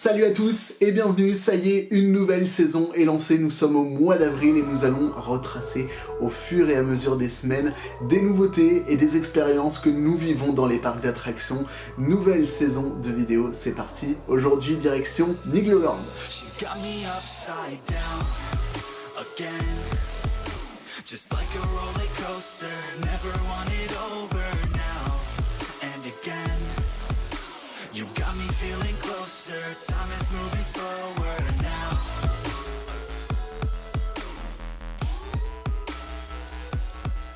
Salut à tous et bienvenue, ça y est, une nouvelle saison est lancée, nous sommes au mois d'avril et nous allons retracer au fur et à mesure des semaines des nouveautés et des expériences que nous vivons dans les parcs d'attractions. Nouvelle saison de vidéos, c'est parti, aujourd'hui direction Nigloland. You got me feeling closer, time is moving slower now.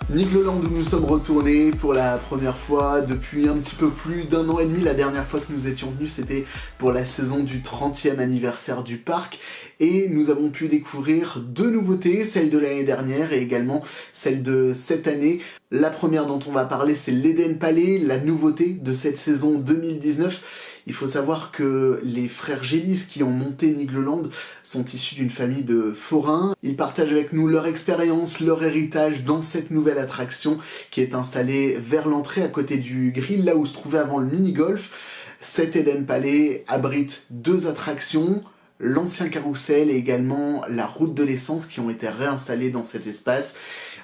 Nigloland où nous sommes retournés pour la première fois depuis un petit peu plus d'un an et demi. La dernière fois que nous étions venus, c'était pour la saison du 30e anniversaire du parc. Et nous avons pu découvrir deux nouveautés, celle de l'année dernière et également celle de cette année. La première dont on va parler, c'est l'Eden Palais, la nouveauté de cette saison 2019. Il faut savoir que les frères Gélis qui ont monté Nigloland sont issus d'une famille de forains. Ils partagent avec nous leur expérience, leur héritage dans cette nouvelle attraction qui est installée vers l'entrée à côté du grill, là où se trouvait avant le mini-golf. Cet Eden Palais abrite deux attractions, l'ancien carrousel et également la route de l'essence qui ont été réinstallées dans cet espace.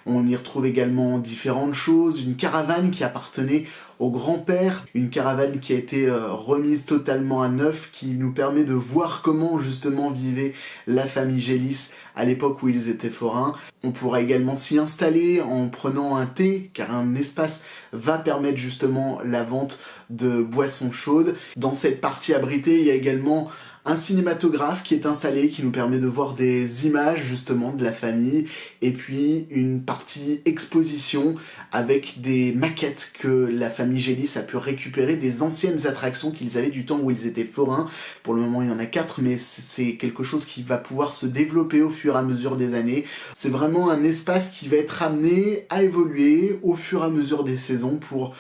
On y retrouve également différentes choses, une caravane qui appartenait au grand-père, une caravane qui a été remise totalement à neuf, qui nous permet de voir comment justement vivait la famille Gélis à l'époque où ils étaient forains. On pourra également s'y installer en prenant un thé, car un espace va permettre justement la vente de boissons chaudes. Dans cette partie abritée, il y a également un cinématographe qui est installé, qui nous permet de voir des images justement de la famille, et puis une partie exposition avec des maquettes que la famille Gélis a pu récupérer des anciennes attractions qu'ils avaient du temps où ils étaient forains. Pour le moment il y en a 4, mais c'est quelque chose qui va pouvoir se développer au fur et à mesure des années. C'est vraiment un espace qui va être amené à évoluer au fur et à mesure des saisons pour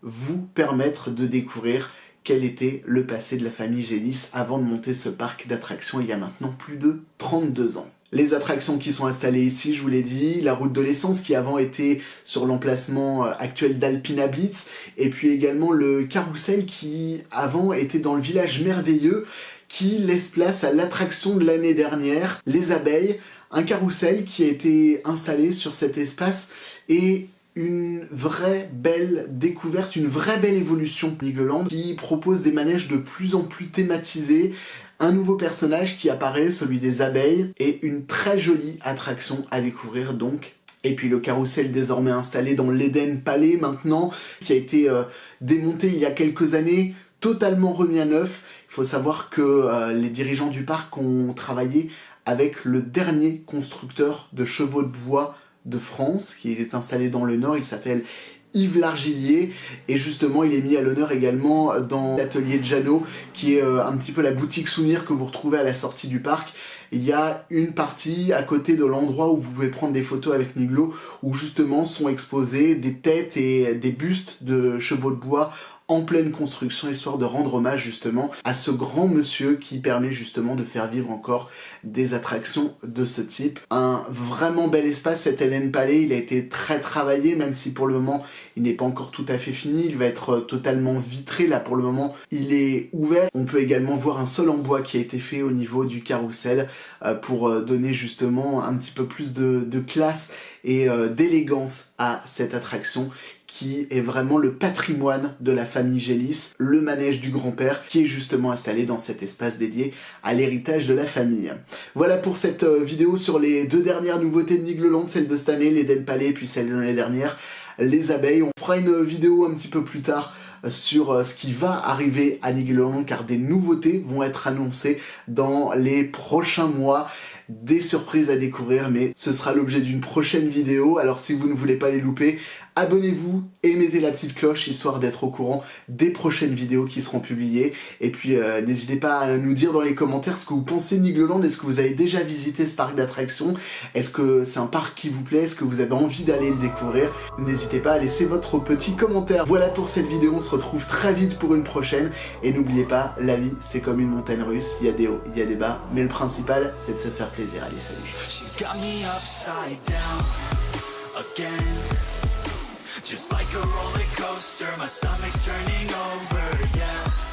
vous permettre de découvrir quel était le passé de la famille Gélis avant de monter ce parc d'attractions il y a maintenant plus de 32 ans. Les attractions qui sont installées ici, je vous l'ai dit, la route de l'essence qui avant était sur l'emplacement actuel d'Alpina Blitz, et puis également le carrousel qui avant était dans le village merveilleux, qui laisse place à l'attraction de l'année dernière, les abeilles, un carrousel qui a été installé sur cet espace et une vraie belle découverte, une vraie belle évolution de Nigloland qui propose des manèges de plus en plus thématisés, un nouveau personnage qui apparaît, celui des abeilles, et une très jolie attraction à découvrir donc. Et puis le carrousel désormais installé dans l'Eden Palais maintenant, qui a été démonté il y a quelques années, totalement remis à neuf. Il faut savoir que les dirigeants du parc ont travaillé avec le dernier constructeur de chevaux de bois de France, qui est installé dans le Nord, il s'appelle Yves Largillier, et justement il est mis à l'honneur également dans l'atelier de Jeannot, qui est un petit peu la boutique souvenir que vous retrouvez à la sortie du parc. Il y a une partie à côté de l'endroit où vous pouvez prendre des photos avec Niglo, où justement sont exposées des têtes et des bustes de chevaux de bois en pleine construction, histoire de rendre hommage justement à ce grand monsieur qui permet justement de faire vivre encore des attractions de ce type. Un vraiment bel espace, cet Eden Palais, il a été très travaillé, même si pour le moment il n'est pas encore tout à fait fini, il va être totalement vitré, là pour le moment il est ouvert. On peut également voir un sol en bois qui a été fait au niveau du carrousel pour donner justement un petit peu plus de classe et d'élégance à cette attraction qui est vraiment le patrimoine de la famille Gélis, le manège du grand-père qui est justement installé dans cet espace dédié à l'héritage de la famille. Voilà pour cette vidéo sur les deux dernières nouveautés de Nigloland, celle de cette année, l'Eden Palais, et puis celle de l'année dernière, les abeilles. On fera une vidéo un petit peu plus tard sur ce qui va arriver à Nigloland, car des nouveautés vont être annoncées dans les prochains mois. Des surprises à découvrir, mais ce sera l'objet d'une prochaine vidéo. Alors si vous ne voulez pas les louper, abonnez-vous et mettez la petite cloche histoire d'être au courant des prochaines vidéos qui seront publiées. Et puis n'hésitez pas à nous dire dans les commentaires ce que vous pensez de Nigloland. Est-ce que vous avez déjà visité ce parc d'attractions? Est-ce que c'est un parc qui vous plaît? Est-ce que vous avez envie d'aller le découvrir? N'hésitez pas à laisser votre petit commentaire. Voilà pour cette vidéo, on se retrouve très vite pour une prochaine. Et n'oubliez pas, la vie c'est comme une montagne russe, il y a des hauts, il y a des bas, mais le principal c'est de se faire plaisir. Allez, salut. She's got me upside down again. Just like a roller coaster, my stomach's turning over, yeah.